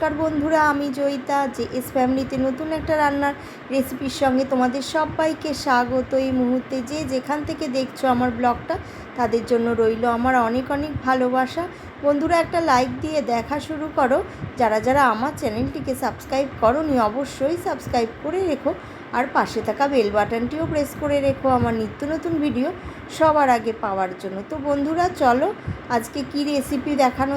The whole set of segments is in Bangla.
নমস্কার বন্ধুরা, আমি জয়িতা যে এস ফ্যামিলিতে নতুন একটা রান্নার রেসিপির সঙ্গে তোমাদের সবাইকে স্বাগত। এই মুহূর্তে যে যেখান থেকে দেখছো আমার ব্লগটা, তাদের জন্য রইল আমার অনেক অনেক ভালোবাসা। বন্ধুরা, একটা লাইক দিয়ে দেখা শুরু করো। যারা যারা আমার চ্যানেলটিকে সাবস্ক্রাইব করোনি, অবশ্যই সাবস্ক্রাইব করে রেখো, আর পাশে থাকা বেল বাটনটিও প্রেস করে রেখো আমার নিত্য নতুন ভিডিও সবার আগে পাওয়ার জন্য। তো বন্ধুরা, চলো আজকে কি রেসিপি দেখানো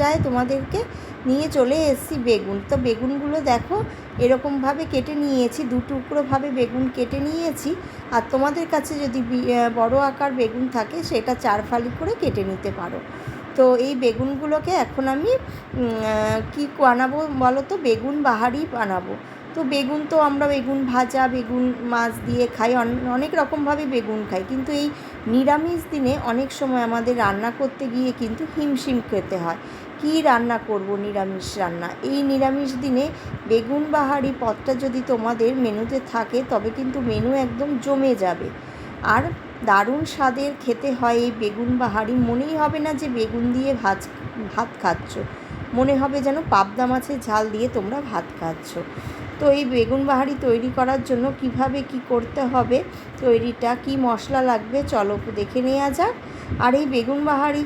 যায় তোমাদেরকে। নিয়ে চলে এসেছি বেগুন। তো বেগুনগুলো দেখো এরকমভাবে কেটে নিয়েছি, দু টুকরোভাবে বেগুন কেটে নিয়েছি। আর তোমাদের কাছে যদি বড় আকার বেগুন থাকে সেটা 4 ফালি করে কেটে নিতে পারো। তো এই বেগুনগুলোকে এখন আমি কি বানাবো বলো তো, বেগুন বাহারি বানাবো। তো বেগুন তো আমরা বেগুন ভাজা, বেগুন মাছ দিয়ে খাই, অনেক রকমভাবে বেগুন খাই, কিন্তু এই নিরামিষ দিনে অনেক সময় আমাদের রান্না করতে গিয়ে কিন্তু হিমশিম খেতে হয়। কি রান্না করব? নিরামিষ রান্না। এই নিরামিষ দিনে বেগুন বাহারি পদটা যদি তোমাদের মেনুতে থাকে তবে কিন্তু মেনু একদম জমে যাবে। আর দারুণ স্বাদের খেতে হয় এই বেগুন বাহারি। মনেই হবে না যে বেগুন দিয়ে ভাত খাচ্ছ, মনে হবে যেন পাবদা মাছের ঝাল দিয়ে তোমরা ভাত খাচ্ছ। তো এই বেগুন বাহারি তৈরি করার জন্য কিভাবে কি করতে হবে, তৈরিটা কি মশলা লাগবে, চলো দেখে নেওয়া যাক। আর এই বেগুন বাহারি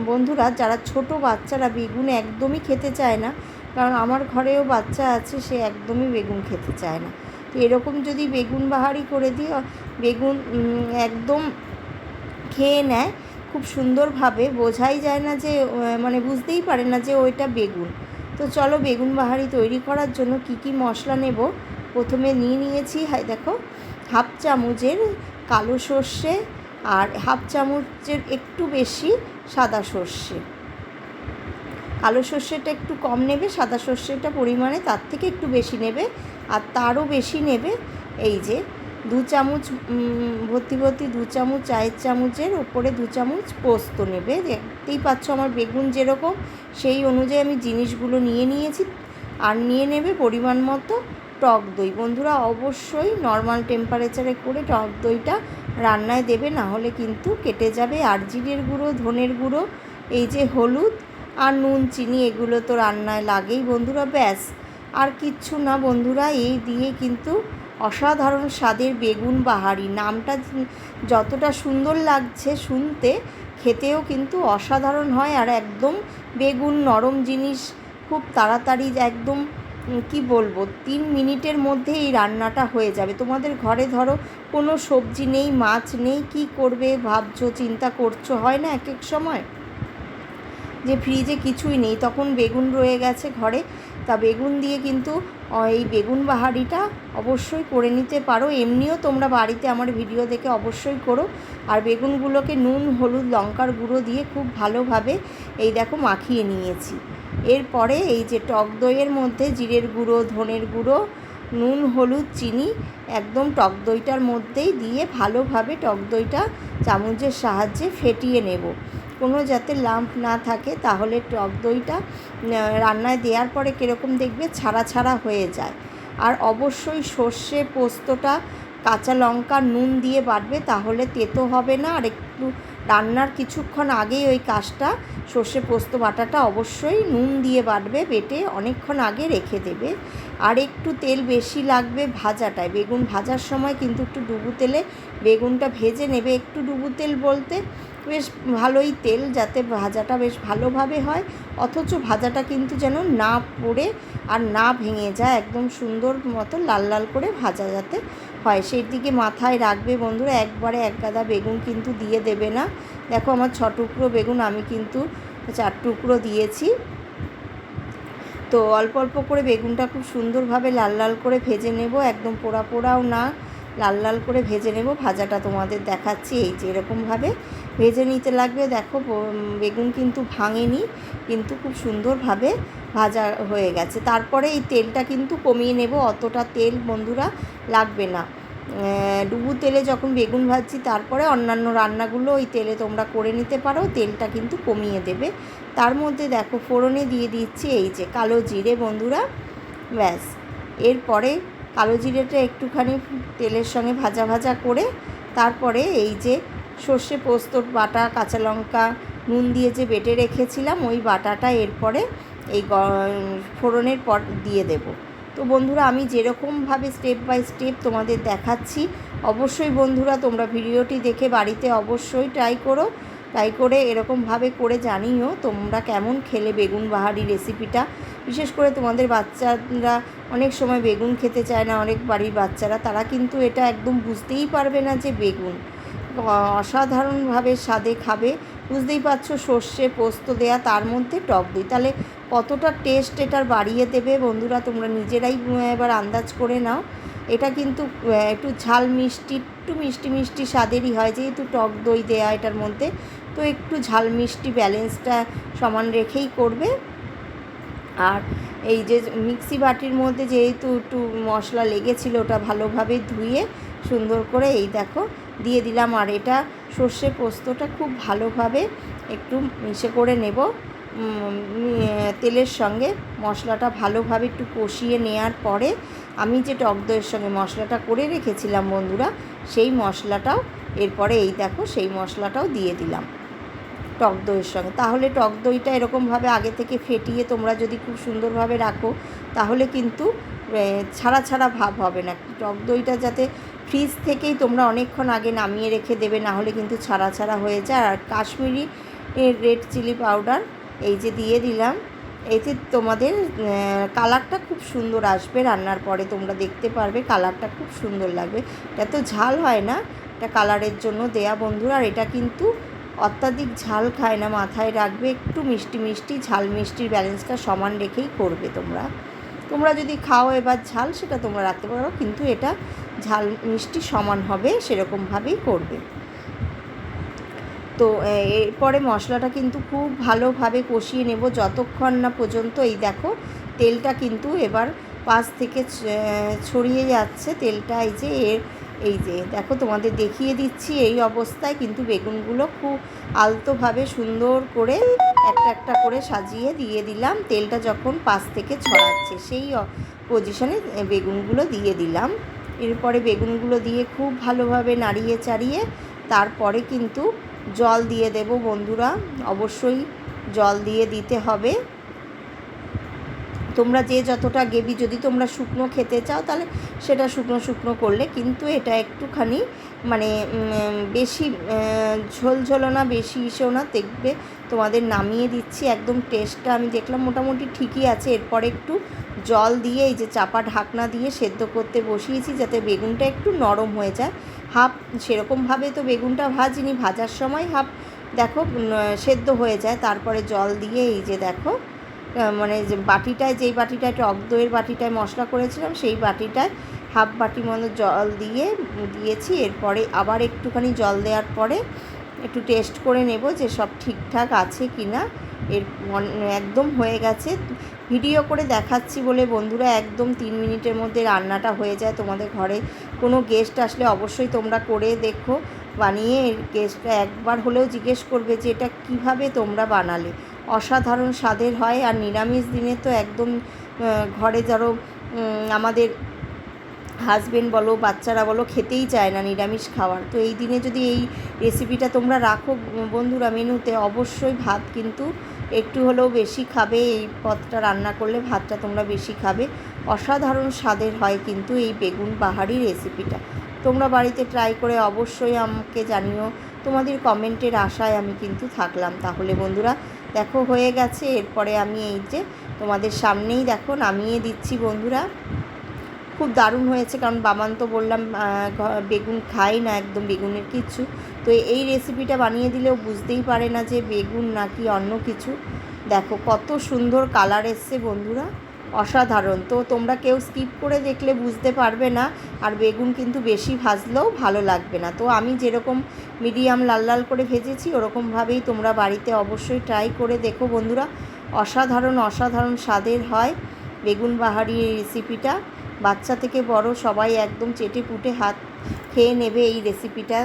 বন্ধুরা, যারা ছোট বাচ্চারা বেগুন একদমই খেতে চায় না, কারণ আমার ঘরেও বাচ্চা আছে, সে একদমই বেগুন খেতে চায় না। তো এরকম যদি বেগুন বাহারি করে দিও, বেগুন একদম খেয়ে নেয় খুব সুন্দরভাবে, বোঝাই যায় না যে, মানে বুঝতেই পারে না যে ওইটা বেগুন। তো চলো বেগুন বাহারি তৈরি করার জন্য কি কি মশলা নেব। প্রথমে নিয়েছি দেখো হাফ চামচের কালো সর্ষে, আর হাফ চামচের একটু বেশি সাদা সর্ষে। কালো সর্ষেটা একটু কম নেবে, সাদা সর্ষেটা পরিমাণে তার থেকে একটু বেশি নেবে, আর তারও বেশি নেবে এই যে 2 চামচ ভর্তি 2 চামচ, চায়ের চামচের ওপরে 2 চামচ পোস্ত নেবে। দেখতেই পাচ্ছ আমার বেগুন যেরকম, সেই অনুযায়ী আমি জিনিসগুলো নিয়ে নিয়েছি। আর নিয়ে নেবে পরিমাণ মতো টক দই। বন্ধুরা, অবশ্যই নর্মাল টেম্পারেচারে করে টক দইটা রান্নায় দেবে, না হলে কিন্তু কেটে যাবে। আর জিরের গুঁড়ো, ধনের গুঁড়ো, এই যে হলুদ আর নুন, চিনি, এগুলো তো রান্নায় লাগেই বন্ধুরা। ব্যাস, আর কিচ্ছু না বন্ধুরা। এই দিয়ে কিন্তু অসাধারণ স্বাদের বেগুন বাহারি। নামটা যতটা সুন্দর লাগছে শুনতে, খেতেও কিন্তু অসাধারণ হয়। আর একদম বেগুন নরম জিনিস, খুব তাড়াতাড়ি একদম কি বলবো, 3 মিনিটের মধ্যে এই রান্নাটা হয়ে যাবে। তোমাদের ঘরে ধরো কোনো সবজি নেই, মাছ নেই, কি করবে ভাবছো, চিন্তা করছো, হয় না এক এক সময় যে ফ্রিজে কিছুই নেই, তখন বেগুন রয়ে গেছে ঘরে। তা বেগুন দিয়ে কিন্তু এই বেগুন বাহারিটা অবশ্যই করে নিতে পারো। এমনিও তোমরা বাড়িতে আমার ভিডিও দেখে অবশ্যই করো। আর বেগুনগুলোকে নুন, হলুদ, লঙ্কার গুঁড়ো দিয়ে খুব ভালোভাবে এই দেখো মাখিয়ে নিয়েছি। এরপরে এই যে টক দইয়ের মধ্যে জিরের গুঁড়ো, ধনের গুঁড়ো, নুন, হলুদ, চিনি একদম টক দইটার মধ্যেই দিয়ে ভালোভাবে টক দইটা চামচের সাহায্যে ফেটিয়ে নেব, কোনো যাতে লাম্প না থাকে, তাহলে টক দইটা রান্নায় দেওয়ার পরে কীরকম দেখবে ছাড়া ছাড়া হয়ে যায়। আর অবশ্যই সর্ষে পোস্তটা কাঁচা লঙ্কা নুন দিয়ে বাটবে, তাহলে তেতো হবে না। আর একটু রান্নার কিছুক্ষণ আগেই ওই কাজটা, সর্ষে পোস্ত বাটাটা অবশ্যই নুন দিয়ে বাটবে, বেটে অনেকক্ষণ আগে রেখে দেবে। আর একটু তেল বেশি লাগবে ভাজাটায়। বেগুন ভাজার সময় কিন্তু একটু ডুবু তেলে বেগুনটা ভেজে নেবে। একটু ডুবু তেল বলতে বেশ ভালোই তেল, যাতে ভাজাটা বেশ ভালোভাবে হয়, অথচ ভাজাটা কিন্তু যেন না পড়ে আর না ভেঙে যায়, একদম সুন্দর মতো লাল লাল করে ভাজা যাতে হয়, সেই দিকে মাথায় রাখবে বন্ধুরা। একবারে এক গাদা বেগুন কিন্তু দিয়ে দেবে না। দেখো আমার 6 টুকরো বেগুন, আমি কিন্তু 4 টুকরো দিয়েছি। তো অল্প অল্প করে বেগুনটা খুব সুন্দরভাবে লাল লাল করে ভেজে নেব, একদম পোড়া পোড়াও না, লাল লাল করে ভেজে নেব। ভাজাটা তোমাদের দেখাচ্ছি, এই যে এরকমভাবে ভেজে নিতে লাগবে। দেখো বেগুন কিন্তু ভাঙেনি, কিন্তু খুব সুন্দরভাবে ভাজা হয়ে গেছে। তারপরে এই তেলটা কিন্তু কমিয়ে নেব, অতটা তেল বন্ধুরা লাগবে না। ডুবু তেলে যখন বেগুন ভাজছি, তারপরে অন্যান্য রান্নাগুলো ওই তেলে তোমরা করে নিতে পারো, তেলটা কিন্তু কমিয়ে দেবে। তার মধ্যে দেখো ফোড়নে দিয়ে দিচ্ছি এই যে কালো জিরে বন্ধুরা। ব্যাস, এরপরে কালো জিরেটা একটুখানি তেলের সঙ্গে ভাজা ভাজা করে তারপরে এই যে সর্ষে পোস্তর বাটা, কাঁচা লঙ্কা, নুন দিয়ে যে বেটে রেখেছিলাম ওই বাটাটা এরপরে এই ফোড়নের পর দিয়ে দেব। তো বন্ধুরা আমি যেরকমভাবে স্টেপ বাই স্টেপ তোমাদের দেখাচ্ছি, অবশ্যই বন্ধুরা তোমরা ভিডিওটি দেখে বাড়িতে অবশ্যই ট্রাই করো। ট্রাই করে এরকমভাবে করে জানিও তোমরা কেমন খেলে বেগুন বাহারি রেসিপিটা। বিশেষ করে তোমাদের বাচ্চারা অনেক সময় বেগুন খেতে চায় না, অনেক বাড়ির বাচ্চারা, তারা কিন্তু এটা একদম বুঝতেই পারবে না যে বেগুন। অসাধারণভাবে স্বাদে খাবে। বুঝতেই পারছো সর্ষে পোস্ত দেয়া, তার মধ্যে টক দই, তাহলে কতটা টেস্ট এটার বাড়িয়ে দেবে বন্ধুরা, তোমরা নিজেরাই এবার আন্দাজ করে নাও। এটা কিন্তু একটু ঝাল মিষ্টি, একটু মিষ্টি মিষ্টি স্বাদেরই হয়, যেহেতু টক দই দেয়া এটার মধ্যে, তো একটু ঝাল মিষ্টি ব্যালেন্সটা সমান রেখেই করবে। আর এই যে মিক্সি বাটির মধ্যে যেহেতু একটু মশলা লেগেছিলো, ওটা ভালোভাবে ধুয়ে সুন্দর করে এই দেখো দিয়ে দিলাম। আর এটা সর্ষে পোস্তটা খুব ভালোভাবে একটু মিশে করে নেব তেলের সঙ্গে। মশলাটা ভালোভাবে একটু কষিয়ে নেওয়ার পরে আমি যে টক দইয়ের সঙ্গে মশলাটা করে রেখেছিলাম বন্ধুরা, সেই মশলাটাও এরপরে এই দেখো সেই মশলাটাও দিয়ে দিলাম টক দইয়ের সঙ্গে। তাহলে টক দইটা এরকমভাবে আগে থেকে ফেটিয়ে তোমরা যদি খুব সুন্দরভাবে রাখো, তাহলে কিন্তু ছাড়া ছাড়া ভাব হবে না। টক দইটা যাতে ফ্রিজ থেকেই তোমরা অনেকক্ষণ আগে নামিয়ে রেখে দেবে, না হলে কিন্তু ছাড়া ছাড়া হয়ে যায়। আর কাশ্মীরি রেড চিলি পাউডার এই যে দিয়ে দিলাম, এতে তোমাদের কালারটা খুব সুন্দর আসবে। রান্নার পরে তোমরা দেখতে পারবে কালারটা খুব সুন্দর লাগবে। এটা তো ঝাল হয় না, এটা কালারের জন্য দেয়া বন্ধুরা। আর এটা কিন্তু অত্যাধিক ঝাল খায় না, মাথায় রাখবে। একটু মিষ্টি মিষ্টি ঝাল মিষ্টির ব্যালেন্সটা সমান রেখেই করবে তোমরা যদি খাও এবার ঝাল, সেটা তোমরা রাখতে পারো, কিন্তু এটা ঝাল মিষ্টি সমান হবে সেরকমভাবেই করবে। তো এরপরে মশলাটা কিন্তু খুব ভালোভাবে কষিয়ে নেব যতক্ষণ না পর্যন্ত এই দেখো তেলটা কিন্তু এবার পাশ থেকে ছড়িয়ে যাচ্ছে তেলটা। এই যে দেখো তোমাদের দেখিয়ে দিচ্ছি, এই অবস্থায় কিন্তু বেগুনগুলো খুব আলতোভাবে সুন্দর করে একটা একটা করে সাজিয়ে দিয়ে দিলাম। তেলটা যখন পাশ থেকে ছড়াচ্ছে সেই পজিশনে বেগুনগুলো দিয়ে দিলাম। এরপরে বেগুনগুলো দিয়ে খুব ভালোভাবে নাড়িয়ে চাড়িয়ে তারপরে কিন্তু জল দিয়ে দেব বন্ধুরা। অবশ্যই জল দিয়ে দিতে হবে। তোমরা যে যতটা গ্রেভি, যদি তোমরা শুকনো খেতে চাও তাহলে সেটা শুকনো শুকনো করলে, কিন্তু এটা একটুখানি মানে বেশি ঝোলঝোলও না, বেশি ইসেও না। দেখবে তোমাদের নামিয়ে দিচ্ছি, একদম টেস্টটা আমি দেখলাম মোটামুটি ঠিকই আছে। এরপরে একটু জল দিয়ে এই যে চাপা ঢাকনা দিয়ে সেদ্ধ করতে বসিয়েছি, যাতে বেগুনটা একটু নরম হয়ে যায়। হাফ সেরকমভাবে তো বেগুনটা ভাজিনি, ভাজার সময় হাফ দেখো সেদ্ধ হয়ে যায়। তারপরে জল দিয়ে এই যে দেখো মানে যে বাটিটায়, যেই বাটিটায় টক দইয়ের বাটিটায় মশলা করেছিলাম, সেই বাটিটায় হাফ বাটি মতো জল দিয়েছি। এরপরে আবার একটুখানি জল দেওয়ার পরে একটু টেস্ট করে নেব যে সব ঠিকঠাক আছে কি না। একদম হয়ে গেছে। ভিডিও করে দেখাচ্ছি বলে বন্ধুরা একদম 3 মিনিটের মধ্যে রান্নাটা হয়ে যায়। তোমাদের ঘরে কোনো গেস্ট আসলে অবশ্যই তোমরা করে দেখো, বানিয়ে গেস্টরা একবার হলেও জিজ্ঞেস করবে যে এটা কীভাবে তোমরা বানালে। অসাধারণ স্বাদের হয়। আর নিরামিষ দিনে তো একদম ঘরে যারা আমাদের হাজবেন্ড বলো বাচ্চারা বলো খেতেই চায় না নিরামিষ খাবার, তো এই দিনে যদি এই রেসিপিটা তোমরা রাখো বন্ধুরা মেনুতে, অবশ্যই ভাত কিন্তু একটু হলেও বেশি খাবে। এই পদটা রান্না করলে ভাতটা তোমরা বেশি খাবে। অসাধারণ স্বাদের হয় কিন্তু এই বেগুন বাহারি রেসিপিটা। তোমরা বাড়িতে ট্রাই করে অবশ্যই আমাকে জানিও। তোমাদের কমেন্টের আশায় আমি কিন্তু থাকলাম। তাহলে বন্ধুরা দেখো হয়ে গেছে। এরপরে আমি এই যে তোমাদের সামনেই দেখো নামিয়ে দিচ্ছি বন্ধুরা। খুব দারুণ হয়েছে, কারণ বাবান তো বললাম বেগুন খাই না, একদম বেগুনের কিচ্ছু, তো এই রেসিপিটা বানিয়ে দিলেও বুঝতেই পারে না যে বেগুন নাকি অন্য কিছু। দেখো কত সুন্দর কালার এসছে বন্ধুরা, অসাধারণ। তো তোমরা কেউ স্কিপ করে দেখলে বুঝতে পারবে না, আর বেগুন কিন্তু বেশি ভাজলেও ভালো লাগবে না। তো আমি যেরকম মিডিয়াম লাল লাল করে ভেজেছি ওরকমভাবেই তোমরা বাড়িতে অবশ্যই ট্রাই করে দেখো বন্ধুরা। অসাধারণ স্বাদের হয় বেগুন বাহারি এই রেসিপিটা। বাচ্চা থেকে বড় সবাই একদম চেটে পুটে হাত খেয়ে নেবে এই রেসিপিটা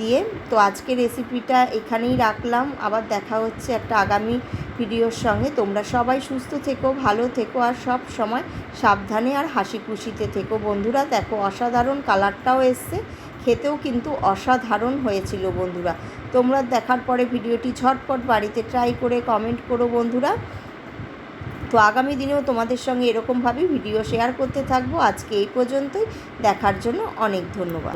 দিয়ে। তো আজকে রেসিপিটা এখানেই রাখলাম, আবার দেখা হচ্ছে একটা আগামী ভিডিওর সঙ্গে। তোমরা সবাই সুস্থ থেকো, ভালো থেকো, আর সব সময় সাবধানে আর হাসি খুশিতে থেকো বন্ধুরা। দেখো অসাধারণ কালারটাও এসছে, খেতেও কিন্তু অসাধারণ হয়েছিল বন্ধুরা। তোমরা দেখার পরে ভিডিওটি ঝটপট বাড়িতে ট্রাই করে কমেন্ট করো বন্ধুরা। তো আগামী দিনেও তোমাদের সঙ্গে এরকমভাবে ভিডিও শেয়ার করতে থাকবো। আজকে এই পর্যন্তই, দেখার জন্য অনেক ধন্যবাদ।